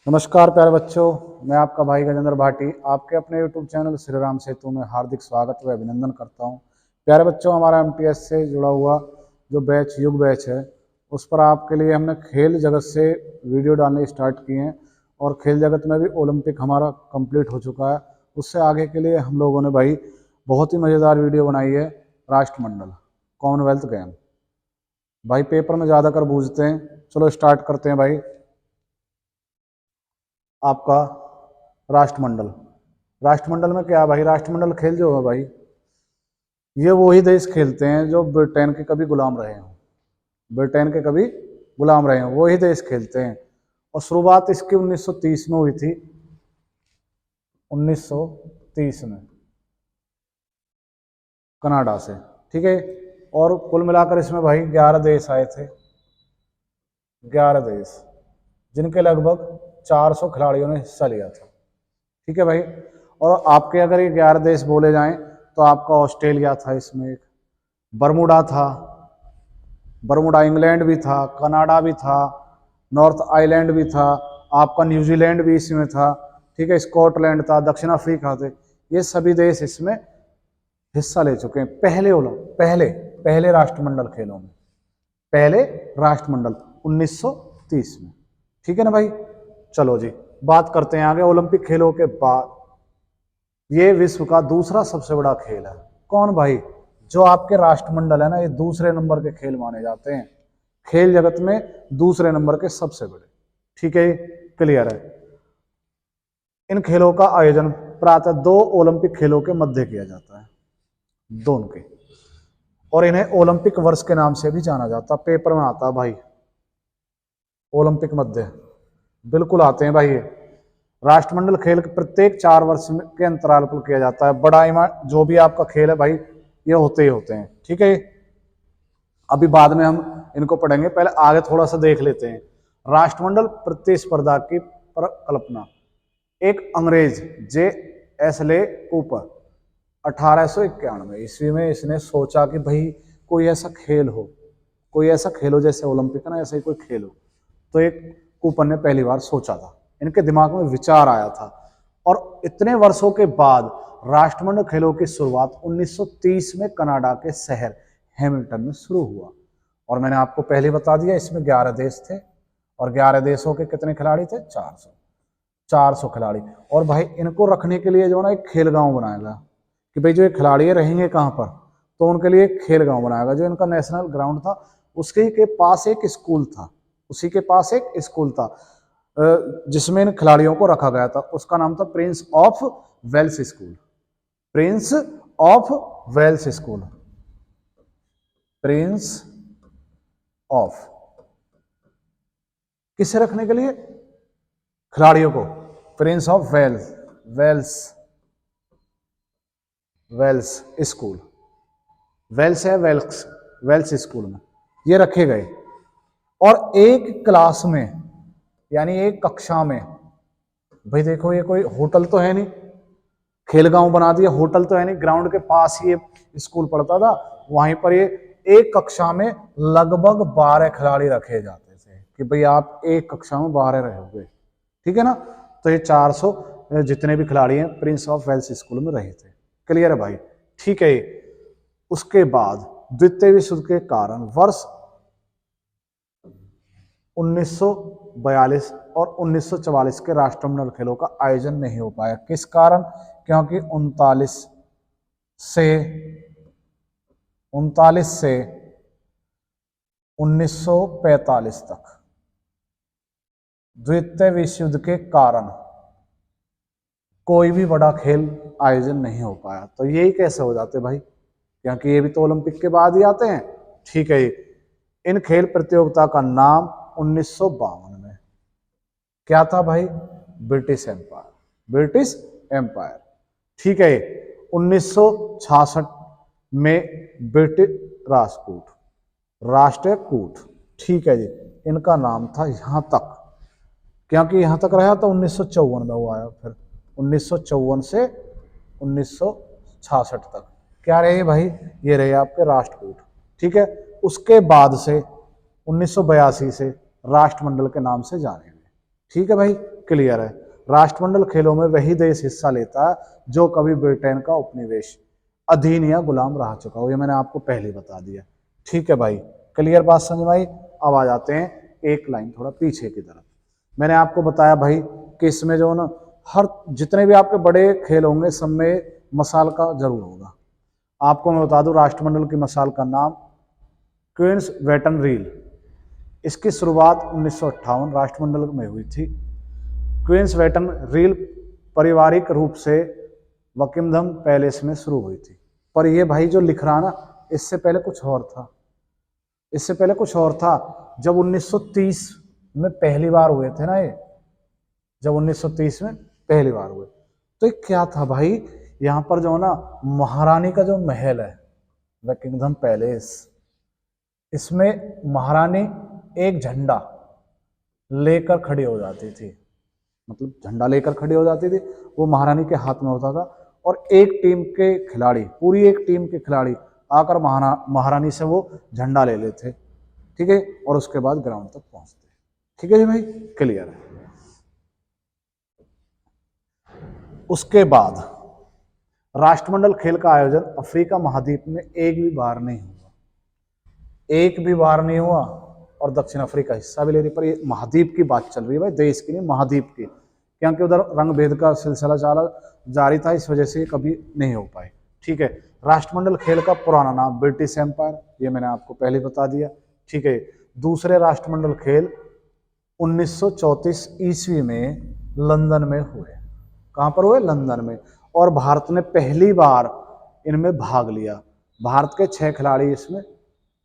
नमस्कार प्यारे बच्चों, मैं आपका भाई गजेंद्र भाटी आपके अपने यूट्यूब चैनल श्री राम सेतु में हार्दिक स्वागत व अभिनंदन करता हूं। प्यारे बच्चों, हमारा एमटीएस से जुड़ा हुआ जो बैच युग बैच है उस पर आपके लिए हमने खेल जगत से वीडियो डालने स्टार्ट किए हैं और खेल जगत में भी ओलंपिक हमारा कंप्लीट हो चुका है। उससे आगे के लिए हम लोगों ने भाई बहुत ही मज़ेदार वीडियो बनाई है। राष्ट्रमंडल कॉमनवेल्थ गेम भाई पेपर में ज़्यादा कर बूझते हैं। चलो स्टार्ट करते हैं भाई। आपका राष्ट्रमंडल राष्ट्रमंडल में क्या है भाई? राष्ट्रमंडल खेल जो है भाई, ये वही देश खेलते हैं जो ब्रिटेन के कभी गुलाम रहे हों। ब्रिटेन के कभी गुलाम रहे हों वही देश खेलते हैं। और शुरुआत इसकी 1930 में हुई थी। 1930 में कनाडा से, ठीक है। और कुल मिलाकर इसमें भाई 11 देश आए थे। 11 देश, जिनके लगभग 400 खिलाड़ियों ने हिस्सा लिया था, ठीक है भाई। और आपके अगर ये 11 देश बोले जाएं तो आपका ऑस्ट्रेलिया था, इसमें एक बरमूडा था, बरमूडा इंग्लैंड भी था, कनाडा भी था, नॉर्थ आइलैंड भी था, आपका न्यूजीलैंड भी इसमें था, ठीक है। स्कॉटलैंड था, दक्षिण अफ्रीका थे। ये सभी देश इसमें हिस्सा ले चुके हैं पहले पहले राष्ट्रमंडल खेलों में। पहले राष्ट्रमंडल 1930 में, ठीक है ना भाई। चलो जी, बात करते हैं आगे। ओलंपिक खेलों के बाद ये विश्व का दूसरा सबसे बड़ा खेल है। कौन भाई? जो आपके राष्ट्रमंडल है ना, ये दूसरे नंबर के खेल माने जाते हैं खेल जगत में, दूसरे नंबर के सबसे बड़े, ठीक है। क्लियर है। इन खेलों का आयोजन प्रायः 2 ओलंपिक खेलों के मध्य किया जाता है, दोनों के। और इन्हें ओलंपिक वर्ष के नाम से भी जाना जाता है। पेपर में आता है भाई ओलंपिक मध्य, बिल्कुल आते हैं भाई। ये राष्ट्रमंडल खेल प्रत्येक 4 वर्ष के अंतराल पर किया जाता है। बड़ा जो भी आपका खेल है भाई, ये होते ही होते हैं, ठीक है। अभी बाद में हम इनको पढ़ेंगे, पहले आगे थोड़ा सा देख लेते हैं। राष्ट्रमंडल प्रतिस्पर्धा की परिकल्पना एक अंग्रेज जे.एस.ले कूपर 1891 ईस्वी में इसने सोचा कि भाई कोई ऐसा खेल हो, कोई ऐसा खेल हो जैसे ओलंपिक है ना, ऐसा ही कोई खेल हो। तो एक कूपर ने पहली बार सोचा था, इनके दिमाग में विचार आया था। और इतने वर्षों के बाद राष्ट्रमंडल खेलों की शुरुआत 1930 में कनाडा के शहर हैमिल्टन में शुरू हुआ। और मैंने आपको पहले बता दिया, इसमें 11 देश थे और 11 देशों के कितने खिलाड़ी थे? 400 खिलाड़ी। और भाई इनको रखने के लिए जो ना एक खेल गांव बनाएगा कि भाई जो ये खिलाड़ी रहेंगे कहाँ पर, तो उनके लिए एक खेल गांव बनाएगा। जो इनका नेशनल ग्राउंड था उसके के पास एक स्कूल था, उसी के पास एक स्कूल था जिसमें इन खिलाड़ियों को रखा गया था। उसका नाम था prince of Wales school. Prince of Wales school, prince of, किसे रखने के लिए? खिलाड़ियों को। Prince of Wales, Wales Wales school, Wales है, वेल्स वेल्स स्कूल में ये रखे गए। और एक क्लास में, यानी एक कक्षा में, भाई देखो ये कोई होटल तो है नहीं, खेल गांव बना दिया, होटल तो है नहीं, ग्राउंड के पास ही ये स्कूल पढ़ता था। वहीं पर ये एक कक्षा में लगभग 12 खिलाड़ी रखे जाते थे कि भाई आप एक कक्षा में 12 रहोगे, ठीक है ना। तो ये 400 जितने भी खिलाड़ी हैं प्रिंस ऑफ वेल्स स्कूल में रहे थे। क्लियर है भाई? ठीक है। उसके बाद द्वितीय विश्व युद्ध के कारण वर्ष 1942 और 1944 के राष्ट्रमंडल खेलों का आयोजन नहीं हो पाया। किस कारण? क्योंकि 39 से 1945 तक द्वितीय विश्व युद्ध के कारण कोई भी बड़ा खेल आयोजन नहीं हो पाया। तो यही कैसे हो जाते भाई? क्योंकि ये भी तो ओलंपिक के बाद ही आते हैं, ठीक है। इन खेल प्रतियोगिता का नाम 1952 में क्या था भाई? ब्रिटिश एम्पायर, ब्रिटिश एम्पायर, ठीक है। 1966 में ब्रिटिश राष्ट्रकूट, राष्ट्रकूट, ठीक है जी, इनका नाम था यहां तक, क्योंकि यहां तक रहा तो 1954 में वो आया। फिर 1954 से 1966 तक क्या रहे भाई? ये रहे आपके राष्ट्रकूट, ठीक है। उसके बाद से 1982 से राष्ट्रमंडल के नाम से जाने, ठीक है भाई। क्लियर है। राष्ट्रमंडल खेलों में वही देश हिस्सा लेता है जो कभी ब्रिटेन का उपनिवेश, अधीन या गुलाम रह चुका हो। ये मैंने आपको पहले ही बता दिया। ठीक है भाई, क्लियर बात समझ में आई। अब आ जाते हैं एक लाइन थोड़ा पीछे की तरफ। मैंने आपको बताया भाई कि इसमें जो ना हर जितने भी आपके बड़े खेल होंगे सब में मसाल का जरूर होगा। आपको मैं बता दूं राष्ट्रमंडल की मसाल का नाम क्वींस वेटन रील। इसकी शुरुआत 1958 राष्ट्रमंडल में हुई थी। क्वींस वेटन रील पारिवारिक रूप से बकिंघम पैलेस में शुरू हुई थी। पर ये भाई जो लिख रहा ना, इससे पहले कुछ और था। इससे पहले कुछ और था। जब 1930 में पहली बार हुए थे ना ये, जब 1930 में पहली बार हुए तो ये क्या था भाई, यहाँ पर जो है ना महारानी का जो महल है बकिंघम पैलेस, इसमें महारानी एक झंडा लेकर खड़ी हो जाती थी। मतलब झंडा लेकर खड़ी हो जाती थी, वो महारानी के हाथ में होता था। और एक टीम के खिलाड़ी, पूरी एक टीम के खिलाड़ी आकर महारानी से वो झंडा ले लेते, ठीक है, और उसके बाद ग्राउंड तक पहुंचते। ठीक है जी भाई, क्लियर है। उसके बाद राष्ट्रमंडल खेल का आयोजन अफ्रीका महाद्वीप में एक भी बार नहीं हुआ, एक भी बार नहीं हुआ। और दक्षिण अफ्रीका हिस्सा भी ले रही, पर ये महाद्वीप की बात चल रही है भाई, देश की नहीं, महाद्वीप की, क्योंकि उधर रंग भेद का सिलसिला जारी था, इस वजह से कभी नहीं हो पाए। ठीक है। राष्ट्रमंडल खेल का पुराना नाम ब्रिटिश एम्पायर, ये मैंने आपको पहले बता दिया। ठीक है। दूसरे राष्ट्रमंडल खेल 1934 ईस्वी में लंदन में हुए। कहां पर हुए? लंदन में। और भारत ने पहली बार इनमें भाग लिया। भारत के 6 खिलाड़ी इसमें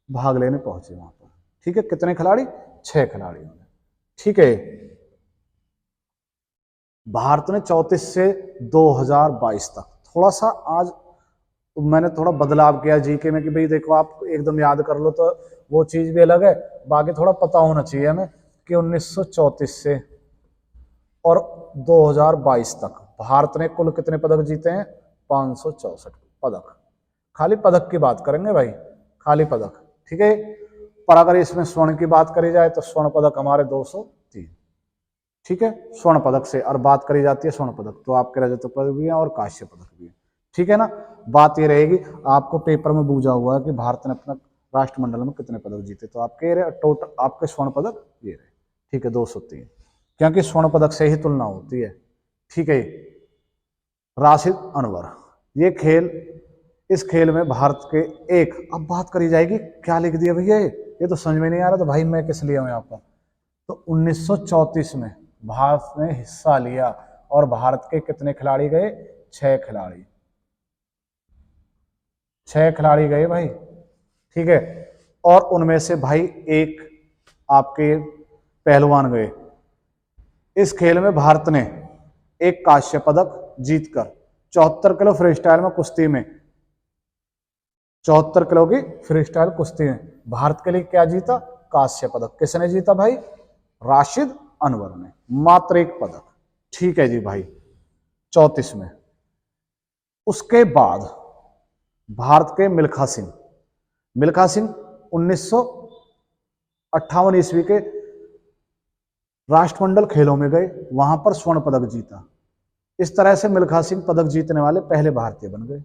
भाग लेने पहुंचे वहां पर। ठीक है, कितने खिलाड़ी? 6 खिलाड़ियों ने। ठीक है। भारत ने 34 से 2022 तक, थोड़ा सा आज मैंने थोड़ा बदलाव किया जीके में कि भाई देखो आप एकदम याद कर लो तो वो चीज भी अलग है, बाकी थोड़ा पता होना चाहिए हमें कि 1934 से और 2022 तक भारत ने कुल कितने पदक जीते हैं? 564 पदक। खाली पदक की बात करेंगे भाई, खाली पदक। ठीक है। पर अगर इसमें स्वर्ण की बात करी जाए तो स्वर्ण पदक हमारे 203। ठीक है, स्वर्ण पदक से और बात करी जाती है स्वर्ण पदक तो आपके रजत पदक भी है और कांस्य पदक भी है। ठीक है ना। बात ये रहेगी, आपको पेपर में पूछा हुआ है कि भारत ने अपना राष्ट्रमंडल में कितने पदक जीते, तो आपके टोटल आपके स्वर्ण पदक ये रहे। ठीक है, 203, क्योंकि स्वर्ण पदक से ही तुलना होती है। ठीक है। राशिद अनवर, ये खेल, इस खेल में भारत के एक, अब बात करी जाएगी क्या लिख दिया भैया ये तो समझ में नहीं आ रहा, तो भाई मैं किस लिए हूं यहाँ पर। तो 1934 में भारत ने हिस्सा लिया और भारत के कितने खिलाड़ी गए? 6 खिलाड़ी, 6 खिलाड़ी गए भाई। ठीक है। और उनमें से भाई एक आपके पहलवान गए। इस खेल में भारत ने एक कांस्य पदक जीतकर 74 किलो फ्री स्टाइल में कुश्ती में, 74 किलो की फ्री स्टाइल कुश्ती में भारत के लिए क्या जीता? कांस्य पदक। किसने जीता भाई? राशिद अनवर ने, मात्र एक पदक। ठीक है जी भाई, 34 में। उसके बाद भारत के मिल्खा सिंह, मिल्खा सिंह 1958 ईस्वी के राष्ट्रमंडल खेलों में गए, वहां पर स्वर्ण पदक जीता। इस तरह से मिल्खा सिंह पदक जीतने वाले पहले भारतीय बन गए।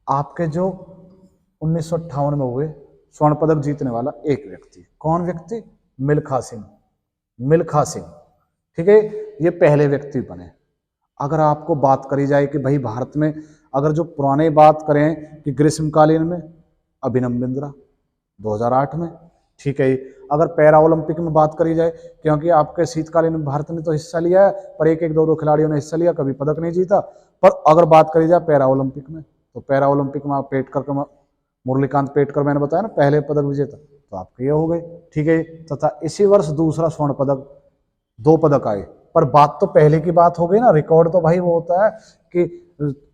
आपके जो 1958 में हुए स्वर्ण पदक जीतने वाला एक व्यक्ति, कौन व्यक्ति? मिल्खा सिंह, मिल्खा सिंह। ठीक है, ये पहले व्यक्ति बने। अगर आपको बात करी जाए कि भाई भारत में अगर जो पुराने बात करें कि ग्रीष्मकालीन में अभिनव बिंद्रा 2008 में। ठीक है। अगर पैरा ओलंपिक में बात करी जाए, क्योंकि आपके शीतकालीन में भारत ने तो हिस्सा लिया है पर एक एक दो दो खिलाड़ियों ने हिस्सा लिया, कभी पदक नहीं जीता। पर अगर बात करी जाए पैरा ओलंपिक में, तो पैरा ओलंपिक में आप पेटकर, मुरलीकांत पेटकर मैंने बताया ना पहले पदक विजेता, तो आपके ये हो गए। ठीक है। तथा इसी वर्ष दूसरा स्वर्ण पदक, 2 पदक आए। पर बात तो पहले की बात हो गई ना, रिकॉर्ड तो भाई वो होता है कि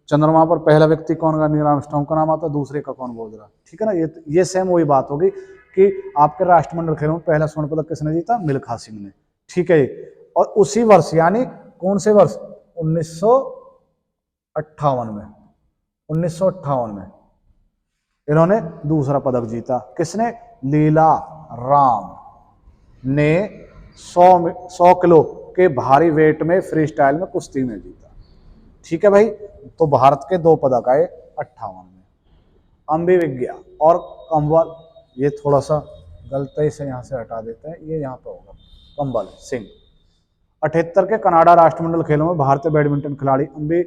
चंद्रमा पर पहला व्यक्ति कौन का, नील आर्मस्ट्रांग का नाम आता, दूसरे का कौन बोल रहा। ठीक है ना, ये सेम वही बात होगी कि आपके राष्ट्रमंडल खेलों में पहला स्वर्ण पदक किसने जीता? मिल्खा सिंह ने। ठीक है। और उसी वर्ष, यानी कौन से वर्ष? 1958 में, 1958 में इन्होंने दूसरा पदक जीता। किसने? लीला राम ने 100 किलो जबकि भारी वेट में फ्री स्टाइल में कुश्ती में जीता। ठीक है भाई, तो भारत के 2 पदक आए 58 में। अम्बिविज्ञा और कंवल, ये थोड़ा सा गलती से यहाँ से हटा देते हैं, ये यहाँ पे होगा कंवल सिंह। 78 के कनाडा राष्ट्रमंडल खेलों में भारतीय बैडमिंटन खिलाड़ी अंबी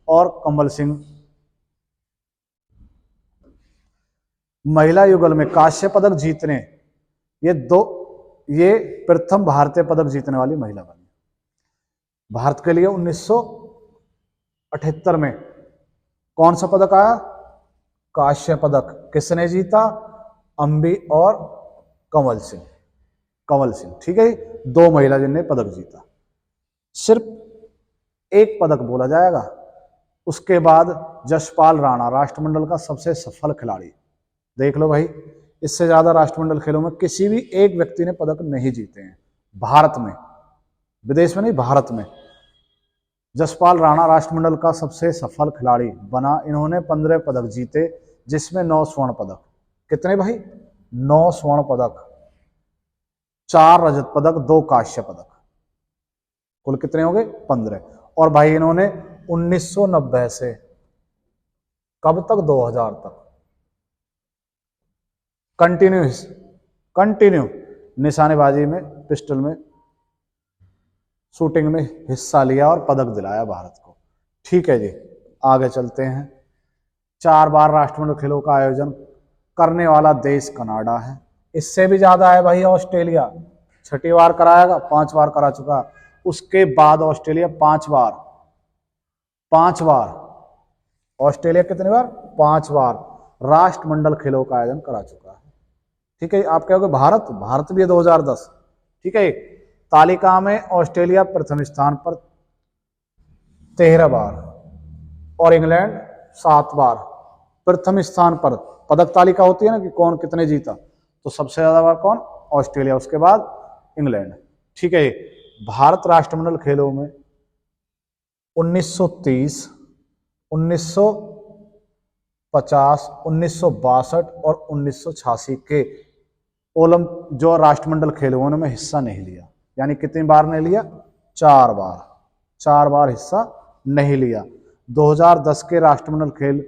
और कंवल सिंह महिला युगल में कांस्य पदक जीतने, ये प्रथम भारतीय पदक जीतने वाली महिला बनी। भारत के लिए 1978 में कौन सा पदक आया? कांस्य पदक। किसने जीता? अंबी और कंवल सिंह। ठीक है, 2 महिला जिनने पदक जीता। सिर्फ एक पदक बोला जाएगा। उसके बाद जसपाल राणा राष्ट्रमंडल का सबसे सफल खिलाड़ी। देख लो भाई, इससे ज्यादा राष्ट्रमंडल खेलों में किसी भी एक व्यक्ति ने पदक नहीं जीते हैं भारत में, विदेश में नहीं, भारत में। जसपाल राणा राष्ट्रमंडल का सबसे सफल खिलाड़ी बना। इन्होंने 15 पदक जीते, जिसमें 9 स्वर्ण पदक। कितने भाई? 9 स्वर्ण पदक, 4 रजत पदक, 2 कांस्य पदक, कुल कितने हो गए? 15। और भाई इन्होंने 1990 से कब तक? 2000 तक कंटिन्यू निशानेबाजी में, पिस्टल में, शूटिंग में हिस्सा लिया और पदक दिलाया भारत को। ठीक है जी, आगे चलते हैं। 4 बार राष्ट्रमंडल खेलों का आयोजन करने वाला देश कनाडा है। इससे भी ज्यादा है भाई ऑस्ट्रेलिया, 6ठी बार कराएगा, 5 बार करा चुका। उसके बाद ऑस्ट्रेलिया 5 बार। ऑस्ट्रेलिया कितनी बार? 5 बार राष्ट्रमंडल खेलों का आयोजन करा चुका है। ठीक है, आप कहोगे भारत भी है 2010। ठीक है, तालिका में ऑस्ट्रेलिया प्रथम स्थान पर 13 बार और इंग्लैंड 7 बार। प्रथम स्थान पर पदक तालिका होती है ना कि कौन कितने जीता, तो सबसे ज्यादा बार कौन? ऑस्ट्रेलिया, उसके बाद इंग्लैंड। ठीक है, भारत राष्ट्रमंडल खेलों में 1930, 1950, 1962 और 1986 के जो राष्ट्रमंडल खेल हुए उनमें हिस्सा नहीं लिया। यानी कितनी बार नहीं लिया? 4 बार। 4 बार हिस्सा नहीं लिया। 2010 के राष्ट्रमंडल खेल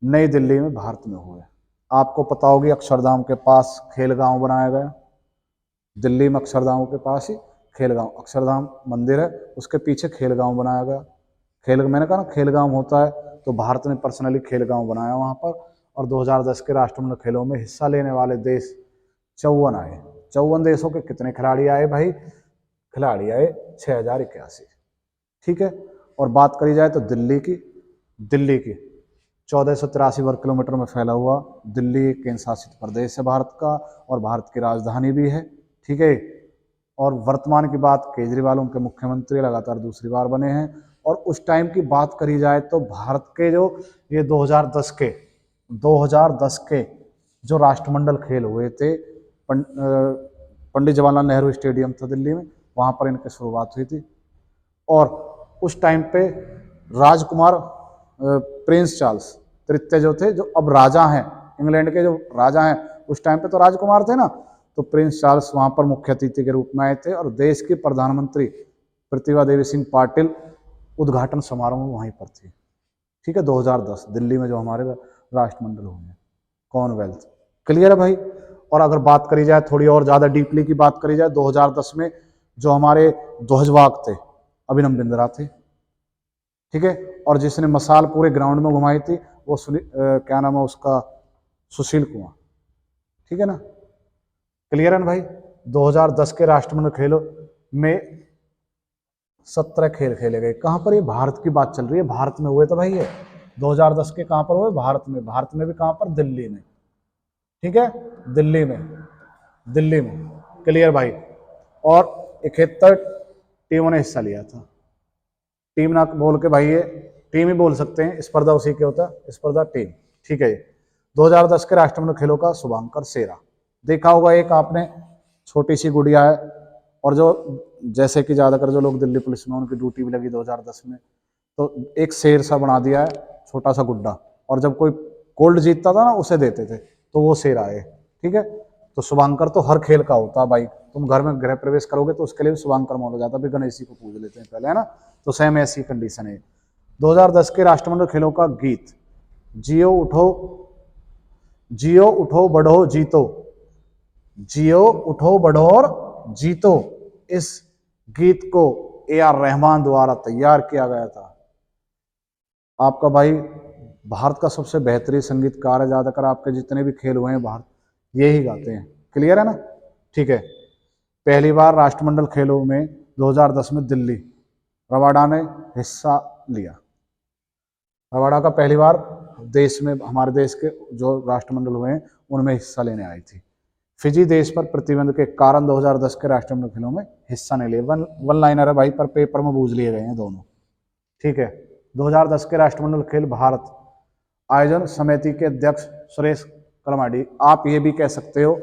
नई दिल्ली में भारत में हुए। आपको पता होगी अक्षरधाम के पास खेलगांव बनाया गया। दिल्ली में अक्षरधाम के पास ही खेलगांव, अक्षरधाम मंदिर है, उसके पीछे खेलगांव बनाया गया। मैंने कहा ना खेलगांव होता है, तो भारत ने पर्सनली खेलगांव बनाया वहां पर। और 2010 के राष्ट्रमंडल खेलों में हिस्सा लेने वाले देश 54 आए। 54 देशों के कितने खिलाड़ी आए भाई? खिलाड़ी आए 6081। ठीक है, और बात करी जाए तो दिल्ली की 1483 वर्ग किलोमीटर में फैला हुआ दिल्ली एक केंद्र शासित प्रदेश है भारत का, और भारत की राजधानी भी है। ठीक है, और वर्तमान की बात, केजरीवाल उनके मुख्यमंत्री लगातार दूसरी बार बने हैं। और उस टाइम की बात करी जाए तो भारत के जो ये 2010 के जो राष्ट्रमंडल खेल हुए थे, पंडित जवाहरलाल नेहरू स्टेडियम था दिल्ली में, वहां पर इनकी शुरुआत हुई थी। और उस टाइम पे राजकुमार प्रिंस चार्ल्स तृतीय जो थे, जो अब राजा हैं, इंग्लैंड के जो राजा हैं, उस टाइम पे तो राजकुमार थे ना, तो प्रिंस चार्ल्स वहां पर मुख्य अतिथि के रूप में आए थे। और देश की प्रधानमंत्री प्रतिभा देवी सिंह पाटिल उद्घाटन समारोह में वहीं पर थी। ठीक है, 2010 दिल्ली में जो हमारे राष्ट्रमंडल हुए हैं, कॉमनवेल्थ। क्लियर है भाई? और अगर बात करी जाए थोड़ी और ज्यादा डीपली की बात करी जाए, 2010 में जो हमारे ध्वजवाहक थे अभिनव बिंद्रा थे। ठीक है, और जिसने मसाल पूरे ग्राउंड में घुमाई थी वो क्या नाम है उसका? सुशील कुमार। ठीक है ना? क्लियर है ना भाई? 2010 के राष्ट्रमंडल खेलों में 17 खेल खेले गए। कहां पर? ये भारत की बात चल रही है, भारत में हुए तो भाई ये 2010 के कहां पर हुए? भारत में। भारत में भी कहां पर? दिल्ली में। ठीक है, दिल्ली में क्लियर भाई? और 71 टीमों ने हिस्सा लिया था। टीम ना बोल के भाई, ये टीम ही बोल सकते हैं, स्पर्धा उसी के होता है, स्पर्धा टीम। ठीक है, 2010 के राष्ट्रमंडल खेलों का शुभांकर सेरा देखा होगा। एक आपने छोटी सी गुड़िया है, और जो जैसे कि ज्यादातर जो लोग दिल्ली पुलिस में उनकी ड्यूटी भी लगी 2010 में, तो एक शेर सा बना दिया है, छोटा सा गुड्डा, और जब कोई गोल्ड जीतता था ना उसे देते थे, तो वो शेर आए। ठीक है, तो शुभांकर तो हर खेल का होता है भाई। तुम घर में गृह प्रवेश करोगे तो उसके लिए भी शुभांकर मॉडल जाता है, गणेश जी को पूज लेते हैं पहले, है ना। तो सेम ऐसी कंडीशन है। 2010 के राष्ट्रमंडल खेलों का गीत, जियो उठो, जियो उठो बढ़ो जीतो, जियो उठो बढ़ो और जीतो, इस गीत को A.R. रहमान द्वारा तैयार किया गया था। आपका भाई भारत का सबसे बेहतरीन संगीतकार है, ज्यादातर आपके जितने भी खेल हुए हैं भारत यही गाते हैं। क्लियर है ना, ठीक है। पहली बार राष्ट्रमंडल खेलों में 2010 में दिल्ली रवाडा ने हिस्सा लिया। रवाडा का पहली बार देश में, हमारे देश के जो राष्ट्रमंडल हुए हैं उनमें हिस्सा लेने आई थी। फिजी देश पर प्रतिबंध के कारण 2010 के राष्ट्रमंडल खेलों में हिस्सा नहीं लिया। वन लाइनर है भाई, पर पेपर में बूझ लिए गए हैं दोनों, ठीक है। 2010 के राष्ट्रमंडल खेल भारत आयोजन समिति के अध्यक्ष सुरेश कलमाडी। आप ये भी कह सकते हो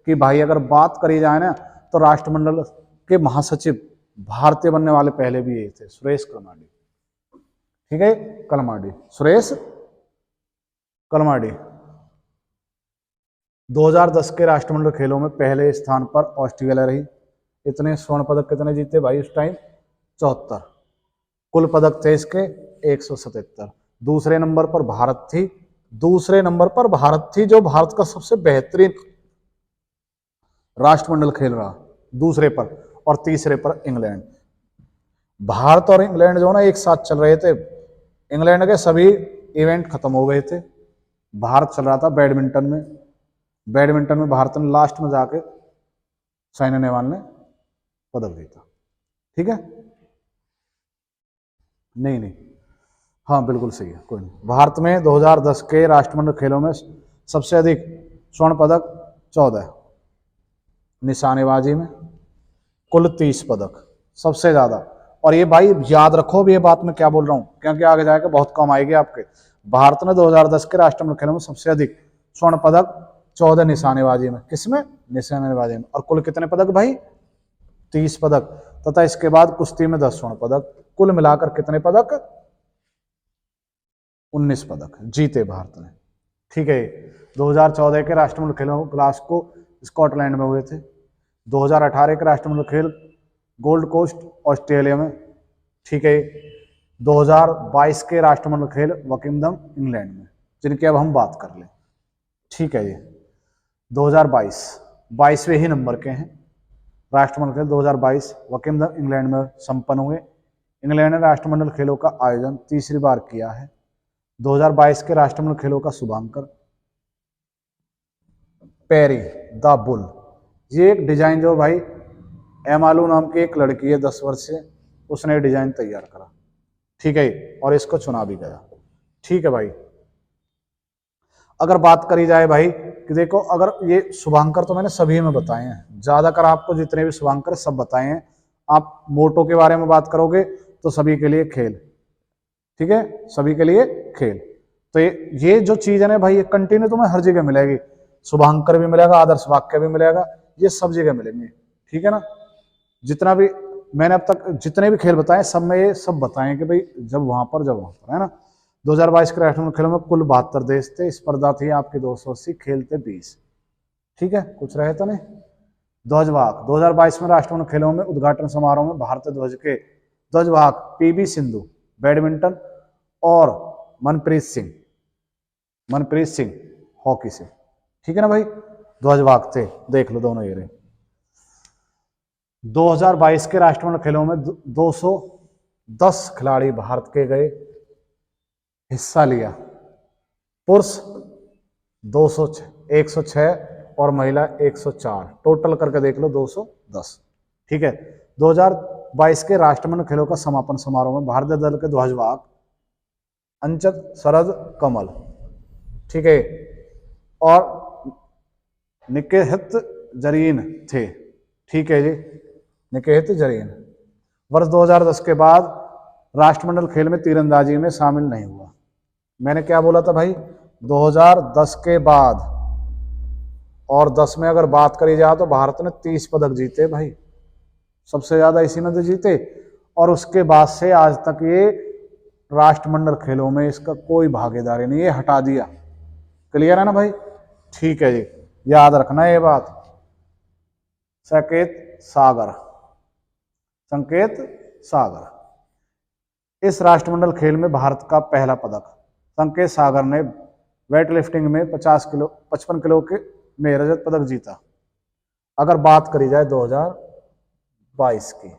कि भाई अगर बात करी जाए ना तो राष्ट्रमंडल के महासचिव भारतीय बनने वाले पहले भी यही थे, सुरेश कलमाडी, ठीक है। कलमाडी, सुरेश कलमाडी। 2010 के राष्ट्रमंडल खेलों में पहले स्थान पर ऑस्ट्रेलिया रही। इतने स्वर्ण पदक कितने जीते भाई उस टाइम? 74। कुल पदक थे इसके 177। दूसरे नंबर पर भारत थी, दूसरे नंबर पर भारत थी, जो भारत का सबसे बेहतरीन राष्ट्रमंडल खेल रहा, दूसरे पर। और तीसरे पर इंग्लैंड। भारत और इंग्लैंड जो ना एक साथ चल रहे थे। इंग्लैंड के सभी इवेंट खत्म हो गए थे, भारत चल रहा था बैडमिंटन में। बैडमिंटन में भारत ने लास्ट में जाके साइना नेहवाल ने पदक जीता, ठीक है। नहीं नहीं, हाँ बिल्कुल सही है, कोई नहीं। भारत में 2010 के राष्ट्रमंडल खेलों में सबसे अधिक स्वर्ण पदक 14, निशानेबाजी में कुल 30 पदक, सबसे ज्यादा। और ये भाई याद रखो भी ये बात मैं क्या बोल रहा हूँ, क्योंकि आगे जाकर बहुत कम आएगी आपके। भारत ने 2010 के राष्ट्रमंडल खेलों में सबसे अधिक स्वर्ण पदक 14 निशानेबाजी में, किसमें? निशानेबाजी में। और कुल कितने पदक भाई? 30 पदक। तथा इसके बाद कुश्ती में 10 स्वर्ण पदक। कुल मिलाकर कितने पदक? 19 पदक जीते भारत ने, ठीक है। 2014 के राष्ट्रमंडल खेलों ग्लासगो स्कॉटलैंड में हुए थे। 2018 के राष्ट्रमंडल खेल गोल्ड कोस्ट ऑस्ट्रेलिया में, ठीक है। 2022 के राष्ट्रमंडल खेल वकिंगडम इंग्लैंड में, जिनकी अब हम बात कर लें, ठीक है। ये 2022 22वें ही नंबर के हैं राष्ट्रमंडल खेल 2022 वकिंगडम इंग्लैंड में संपन्न हुए। इंग्लैंड ने राष्ट्रमंडल खेलों का आयोजन तीसरी बार किया है। 2022 के राष्ट्रमंडल खेलों का शुभांकर पेरी द बुल। ये एक डिजाइन जो भाई एमालू नाम की एक लड़की है 10 वर्ष से, उसने डिजाइन तैयार करा, ठीक है। और इसको चुना भी गया, ठीक है भाई। अगर बात करी जाए भाई कि देखो, अगर ये शुभांकर तो मैंने सभी में बताए हैं, ज्यादातर आपको जितने भी शुभांकर सब बताए हैं। आप मोटो के बारे में बात करोगे तो सभी के लिए खेल, ठीक है, सभी के लिए खेल। तो ये जो चीज है ना भाई, ये कंटिन्यू तुम्हें हर जगह मिलेगी। शुभांकर भी मिलेगा, आदर्श वाक्य भी मिलेगा, ये सब जगह मिलेंगे, ठीक है ना। जितना भी मैंने अब तक जितने भी खेल बताए सब में ये सब बताएं कि भाई जब वहां पर है ना। 2022 के राष्ट्रमंडल खेलों में कुल 72 देश थे, स्पर्धा थी आपकी 280, खेल थे 20, ठीक है। कुछ रहे तो नहीं। ध्वजवाहक 2022 में राष्ट्रमंडल खेलों में उद्घाटन समारोह में भारतीय ध्वज के ध्वजवाहक पीवी सिंधु बैडमिंटन और मनप्रीत सिंह हॉकी से, ठीक है ना भाई, ध्वजवाहक थे। देख लो दोनों ये रहे। 2022 के राष्ट्रमंडल खेलों में 210 खिलाड़ी भारत के गए, हिस्सा लिया। पुरुष 106 और महिला 104, टोटल करके देख लो 210, ठीक है। 2022 के राष्ट्रमंडल खेलों का समापन समारोह में भारतीय दल के ध्वजवाहक अंचत शरद कमल, ठीक है, और निकेत जरीन थे, ठीक है जी, निकेत जरीन। वर्ष 2010 के बाद राष्ट्रमंडल खेल में तीरंदाजी में शामिल नहीं हुआ। मैंने क्या बोला था भाई? 2010 के बाद, और 10 में अगर बात करी जाए तो भारत ने 30 पदक जीते भाई, सबसे ज्यादा इसी में तो जीते। और उसके बाद से आज तक ये राष्ट्रमंडल खेलों में इसका कोई भागीदारी नहीं, ये हटा दिया। क्लियर है ना भाई? ठीक है जी, याद रखना ये बात। संकेत सागर, संकेत सागर। इस राष्ट्रमंडल खेल में भारत का पहला पदक। संकेत सागर ने वेट लिफ्टिंग में 55 किलो के में रजत पदक जीता। अगर बात करी जाए 2022 की,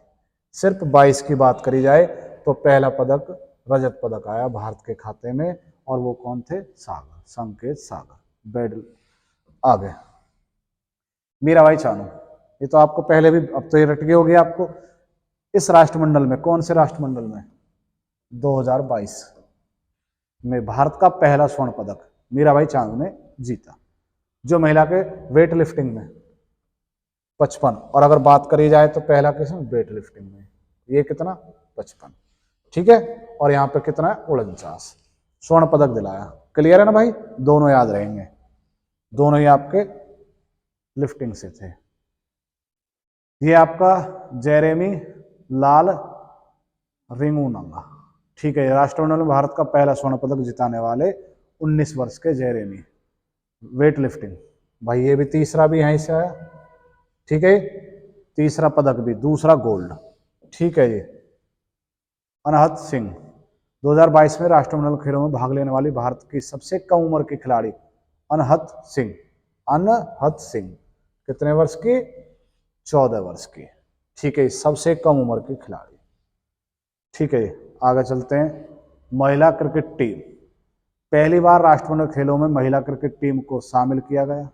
सिर्फ 22 की बात करी जाए तो पहला पदक रजत पदक आया भारत के खाते में, और वो कौन थे? सागर, संकेत सागर। बेडल आगे मीराबाई चानू, ये तो आपको पहले भी, अब तो ये रट गई होगी आपको। इस राष्ट्रमंडल में, कौन से राष्ट्रमंडल में? 2022 में भारत का पहला स्वर्ण पदक मीराबाई चानू ने जीता, जो महिला के वेट लिफ्टिंग में 55। और अगर बात करी जाए तो पहला किसमें? वेट लिफ्टिंग में। ये कितना? 55। ठीक है। और यहाँ पे कितना है? 49 स्वर्ण पदक दिलाया। क्लियर है ना भाई? दोनों याद रहेंगे, दोनों ही आपके लिफ्टिंग से थे। ये आपका जेरेमी लाल रिंगुनांगा। ठीक है। राष्ट्रमंडल में भारत का पहला स्वर्ण पदक जिताने वाले 19 वर्ष के जेरेमी, वेट लिफ्टिंग। भाई ये भी तीसरा भी यहीं से आया। ठीक है। तीसरा पदक भी, दूसरा गोल्ड। ठीक है जी। अनहत सिंह, 2022 में राष्ट्रमंडल खेलों में भाग लेने वाली भारत की सबसे कम उम्र की खिलाड़ी अनहत सिंह। अनहत सिंह कितने वर्ष की? 14 वर्ष की। ठीक है। सबसे कम उम्र की खिलाड़ी। ठीक है। आगे चलते हैं। महिला क्रिकेट टीम, पहली बार राष्ट्रमंडल खेलों में महिला क्रिकेट टीम को शामिल किया गया।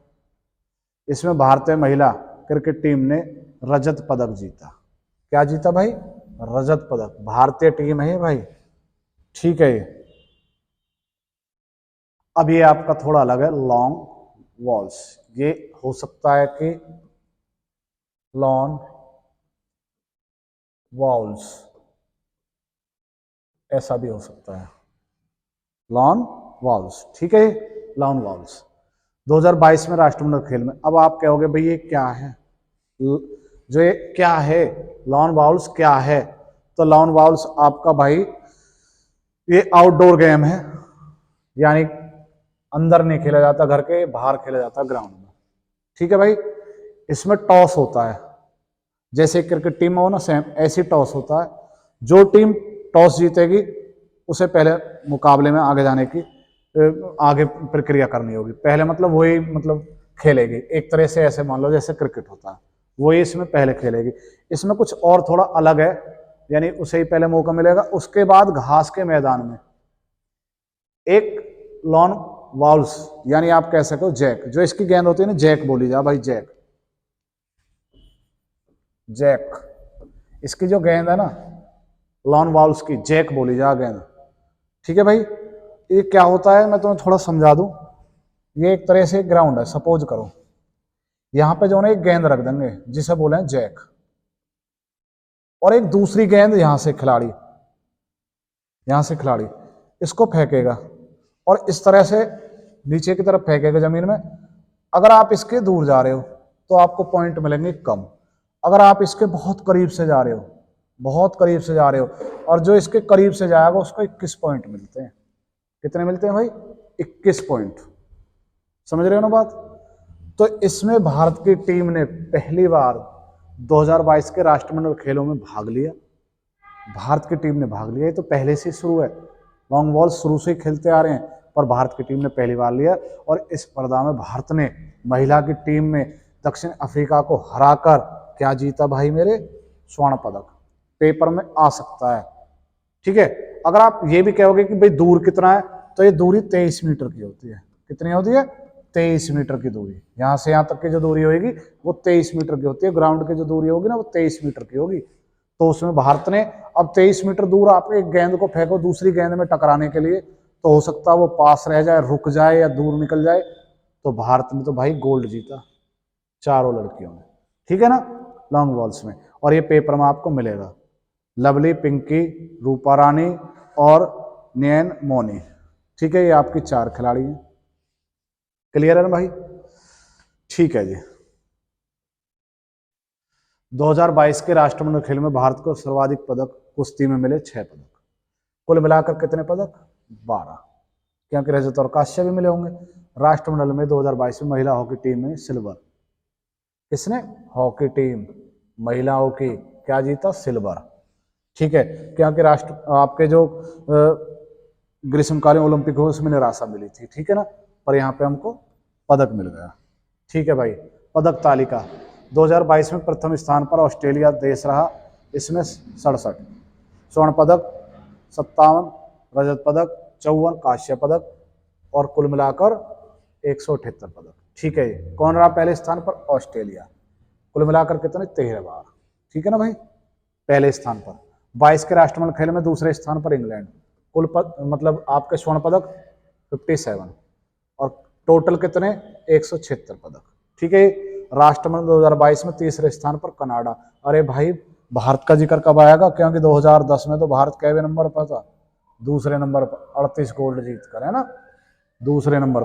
इसमें भारतीय महिला क्रिकेट टीम ने रजत पदक जीता। क्या जीता भाई? रजत पदक। भारतीय टीम है भाई। ठीक है। अब ये आपका थोड़ा अलग है, लॉन्ग वॉल्स। ये हो सकता है कि लॉन वॉल्स, ऐसा भी हो सकता है, लॉन वॉल्स। ठीक है। लॉन वॉल्स 2022 में राष्ट्रमंडल खेल में। अब आप कहोगे भाई ये क्या है, जो ये क्या है, लॉन वॉल्स क्या है? तो लॉन वॉल्स आपका भाई ये आउटडोर गेम है, यानी अंदर नहीं खेला जाता, घर के बाहर खेला जाता ग्राउंड में। ठीक है भाई। इसमें टॉस होता है, जैसे क्रिकेट टीम में हो ना, सेम ऐसी टॉस होता है। जो टीम टॉस जीतेगी उसे पहले मुकाबले में आगे जाने की आगे प्रक्रिया करनी होगी। पहले मतलब वही, मतलब खेलेगी एक तरह से, ऐसे मान लो जैसे क्रिकेट होता है, वही इसमें पहले खेलेगी। इसमें कुछ और थोड़ा अलग है, यानी उसे ही पहले मौका मिलेगा। उसके बाद घास के मैदान में एक लॉन वॉल्स, यानी आप कह सको जैक, जो इसकी गेंद होती है ना, जैक बोली जा भाई, जैक। जैक इसकी जो गेंद है ना, लॉन वॉल्स की जैक बोली जा गेंद। ठीक है भाई। ये क्या होता है, मैं तुम्हें थोड़ा समझा दूं। ये एक तरह से ग्राउंड है, सपोज करो यहां पे जो है एक गेंद रख देंगे जिसे बोले जैक, और एक दूसरी गेंद यहां से खिलाड़ी इसको फेंकेगा और इस तरह से नीचे की तरफ फेंकेगा जमीन में। अगर आप इसके दूर जा रहे हो तो आपको पॉइंट मिलेंगे कम। अगर आप इसके बहुत करीब से जा रहे हो, बहुत करीब से जा रहे हो, और जो इसके करीब से जाएगा उसको 21 पॉइंट मिलते हैं। कितने मिलते हैं भाई? 21 पॉइंट। समझ रहे हो ना बात? तो इसमें भारत की टीम ने पहली बार 2022 के राष्ट्रमंडल खेलों में भाग लिया। भारत की टीम ने भाग लिया। ये तो पहले से शुरू है, लॉन्ग बॉल शुरू से ही खेलते आ रहे हैं, पर भारत की टीम ने पहली बार लिया। और इस स्पर्धा में भारत ने महिला की टीम में दक्षिण अफ्रीका को हराकर क्या जीता भाई मेरे? स्वर्ण पदक। पेपर में आ सकता है। ठीक है। अगर आप ये भी कहोगे कि भाई दूर कितना है, तो ये दूरी 23 मीटर की होती है। कितनी होती है? 23 मीटर की दूरी। यहां से यहां तक की जो दूरी होगी वो 23 मीटर की होती है। ग्राउंड की जो दूरी होगी ना, वो 23 मीटर की होगी। तो उसमें भारत ने, अब 23 मीटर दूर आप एक गेंद को फेंको दूसरी गेंद में टकराने के लिए, तो हो सकता है वो पास रह जाए, रुक जाए या दूर निकल जाए। तो भारत ने तो भाई गोल्ड जीता, चारों लड़कियों ने। ठीक है ना, लॉन्ग बॉल्स में। और ये पेपर में आपको मिलेगा। लवली, पिंकी, रूपा रानी और नयन मोनी। ठीक है। ये आपकी 4 खिलाड़ी हैं। क्लियर है ना भाई? ठीक है जी। 2022 के राष्ट्रमंडल खेल में भारत को सर्वाधिक पदक कुश्ती में मिले 6 पदक। कुल मिलाकर कितने पदक? 12, क्योंकि रजत और कांस्य भी मिले होंगे। राष्ट्रमंडल में 2022 में महिला हॉकी टीम में सिल्वर, किसने? हॉकी टीम महिलाओं की क्या जीता? सिल्वर। ठीक है, क्योंकि राष्ट्र आपके जो ग्रीष्मकालीन ओलंपिक हो उसमें निराशा मिली थी, ठीक है ना, पर यहाँ पे हमको पदक मिल गया। ठीक है भाई, पदक तालिका 2022 में प्रथम स्थान पर ऑस्ट्रेलिया देश रहा, इसमें 67 स्वर्ण पदक, 57 रजत पदक, 54 कांस्य पदक और कुल मिलाकर 178 पदक। ठीक है, कौन रहा पहले स्थान पर? ऑस्ट्रेलिया। कुल मिलाकर कितने? 13 बार। ठीक है ना भाई, पहले स्थान पर। 22 के राष्ट्रमंडल खेल में दूसरे स्थान पर इंग्लैंड। कुल मतलब आपके स्वर्ण पदक 57 और टोटल कितने? 176 पदक। ठीक है, राष्ट्रमंडल 2022 में तीसरे स्थान पर कनाडा। अरे भाई, भारत का जिक्र कब आएगा? क्योंकि 2010 में तो भारत कैवे नंबर पर था? दूसरे नंबर पर, 38 गोल्ड जीत कर, है ना, दूसरे नंबर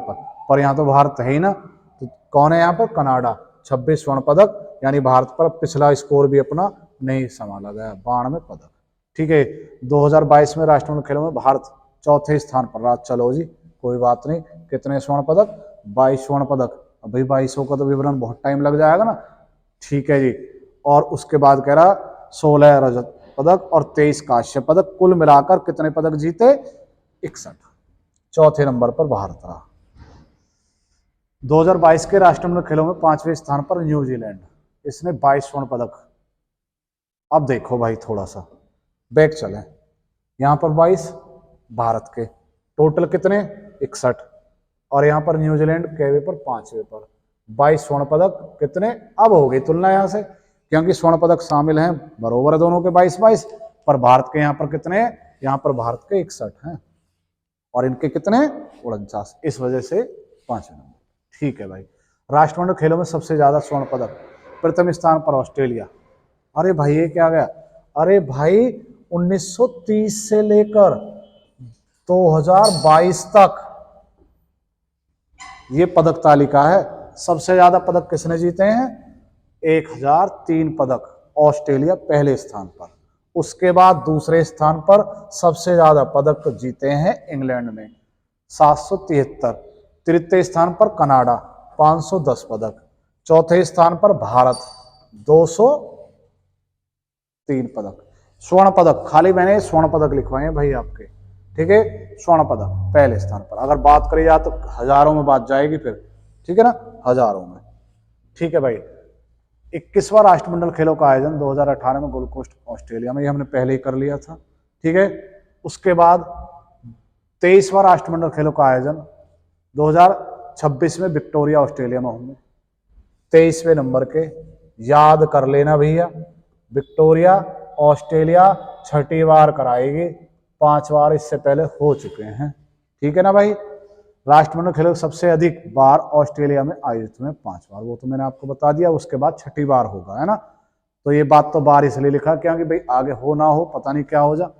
पर यहाँ तो भारत है ही ना। तो कौन है यहाँ पर? कनाडा। 26 स्वर्ण पदक, यानी भारत पर पिछला स्कोर भी अपना नहीं संभाला गया, 92 पदक। ठीक है, 2022 में राष्ट्रमंडल खेलों में भारत चौथे स्थान पर रहा। चलो जी, कोई बात नहीं। कितने स्वर्ण पदक? 22 स्वर्ण पदक। अब भाई 22 का तो विवरण बहुत टाइम लग जाएगा ना। ठीक है जी, और उसके बाद कह रहा 16 रजत पदक और 23 कांस्य पदक। कुल मिलाकर कितने पदक जीते? 61। चौथे नंबर पर भारत रहा। 2022 के राष्ट्रमंडल खेलों में 5वें स्थान पर न्यूजीलैंड, इसने 22 स्वर्ण पदक। अब देखो भाई, थोड़ा सा बैक चले, यहाँ पर 22 भारत के, टोटल कितने? 61, और यहाँ पर न्यूजीलैंड कैवे पर? 5वें पर। 22 स्वर्ण पदक कितने? अब हो गई तुलना यहाँ से, क्योंकि स्वर्ण पदक शामिल हैं, बरोबर है दोनों के 22-22, पर भारत के यहाँ पर कितने? यहाँ पर भारत के 61 हैं और इनके कितने? 49, इस वजह से 5वें नंबर। ठीक है भाई, राष्ट्रमंडल खेलों में सबसे ज्यादा स्वर्ण पदक, प्रथम स्थान पर ऑस्ट्रेलिया। अरे भाई ये क्या गया? अरे भाई 1930 से लेकर 2022 तक ये पदक तालिका है। सबसे ज्यादा पदक किसने जीते हैं? 1003 पदक, ऑस्ट्रेलिया पहले स्थान पर। उसके बाद दूसरे स्थान पर सबसे ज्यादा पदक जीते हैं इंग्लैंड ने, 773। तृतीय स्थान पर कनाडा, 510 पदक। चौथे स्थान पर भारत, 203 पदक। स्वर्ण पदक, खाली मैंने स्वर्ण पदक लिखवाए हैं भाई आपके, ठीक है, स्वर्ण पदक पहले स्थान पर। अगर बात करी जाए तो हजारों में बात जाएगी फिर, ठीक है ना, हजारों में। ठीक है भाई, 21वां राष्ट्रमंडल खेलों का आयोजन 2018 में गोल्ड कोस्ट ऑस्ट्रेलिया में, ये हमने पहले ही कर लिया था। ठीक है, उसके बाद 23वां राष्ट्रमंडल खेलों का आयोजन 2026 में विक्टोरिया ऑस्ट्रेलिया में होंगे, 23वें नंबर के, याद कर लेना भैया। विक्टोरिया ऑस्ट्रेलिया छठी बार कराएगी, 5 बार इससे पहले हो चुके हैं। ठीक है ना भाई, राष्ट्रमंडल खेलों सबसे अधिक बार ऑस्ट्रेलिया में आयोजित हुए 5 बार, वो तो मैंने आपको बता दिया। उसके बाद छठी बार होगा, है ना। तो ये बात तो बार इसलिए लिखा क्योंकि भाई आगे हो ना हो पता नहीं क्या हो जा।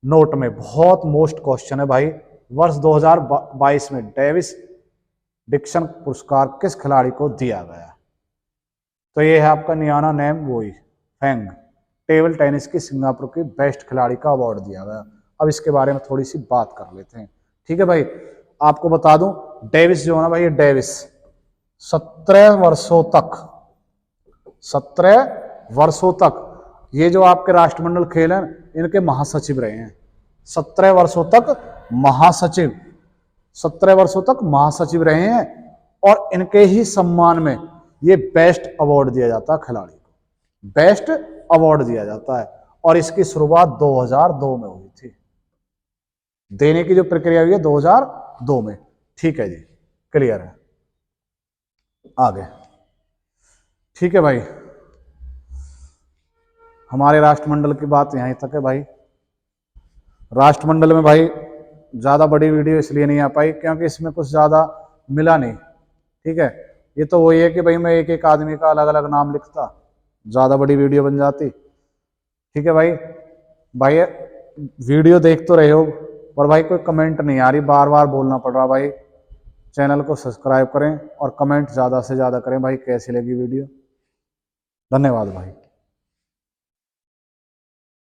नोट में बहुत मोस्ट क्वेश्चन है भाई, वर्ष 2022 में डेविस डिक्सन पुरस्कार किस खिलाड़ी को दिया गया? तो ये है आपका नियाना नेम वोई फेंग, टेबल टेनिस की सिंगापुर की बेस्ट खिलाड़ी का अवार्ड दिया गया। अब इसके बारे में थोड़ी सी बात कर लेते हैं। ठीक है भाई, आपको बता दूं, डेविस जो है ना भाई, ये डेविस 17 वर्षों तक ये जो आपके राष्ट्रमंडल खेल हैं इनके महासचिव रहे हैं। 17 वर्षों तक महासचिव रहे हैं, और इनके ही सम्मान में ये बेस्ट अवार्ड दिया जाता है, खिलाड़ी को बेस्ट अवार्ड दिया जाता है। और इसकी शुरुआत 2002 में हुई थी, देने की जो प्रक्रिया हुई है 2002 में। ठीक है जी, क्लियर है, आगे। ठीक है भाई, हमारे राष्ट्रमंडल की बात यहीं तक है भाई। राष्ट्रमंडल में भाई ज्यादा बड़ी वीडियो इसलिए नहीं आ पाई क्योंकि इसमें कुछ ज्यादा मिला नहीं। ठीक है, ये तो वही है कि भाई मैं एक एक आदमी का अलग अलग नाम लिखता, ज्यादा बड़ी वीडियो बन जाती। ठीक है भाई, वीडियो देख तो रहे हो पर भाई कोई कमेंट नहीं आ रही, बार बार बोलना पड़ रहा भाई। चैनल को सब्सक्राइब करें और कमेंट ज़्यादा से ज़्यादा करें भाई, कैसी लगी वीडियो। धन्यवाद भाई।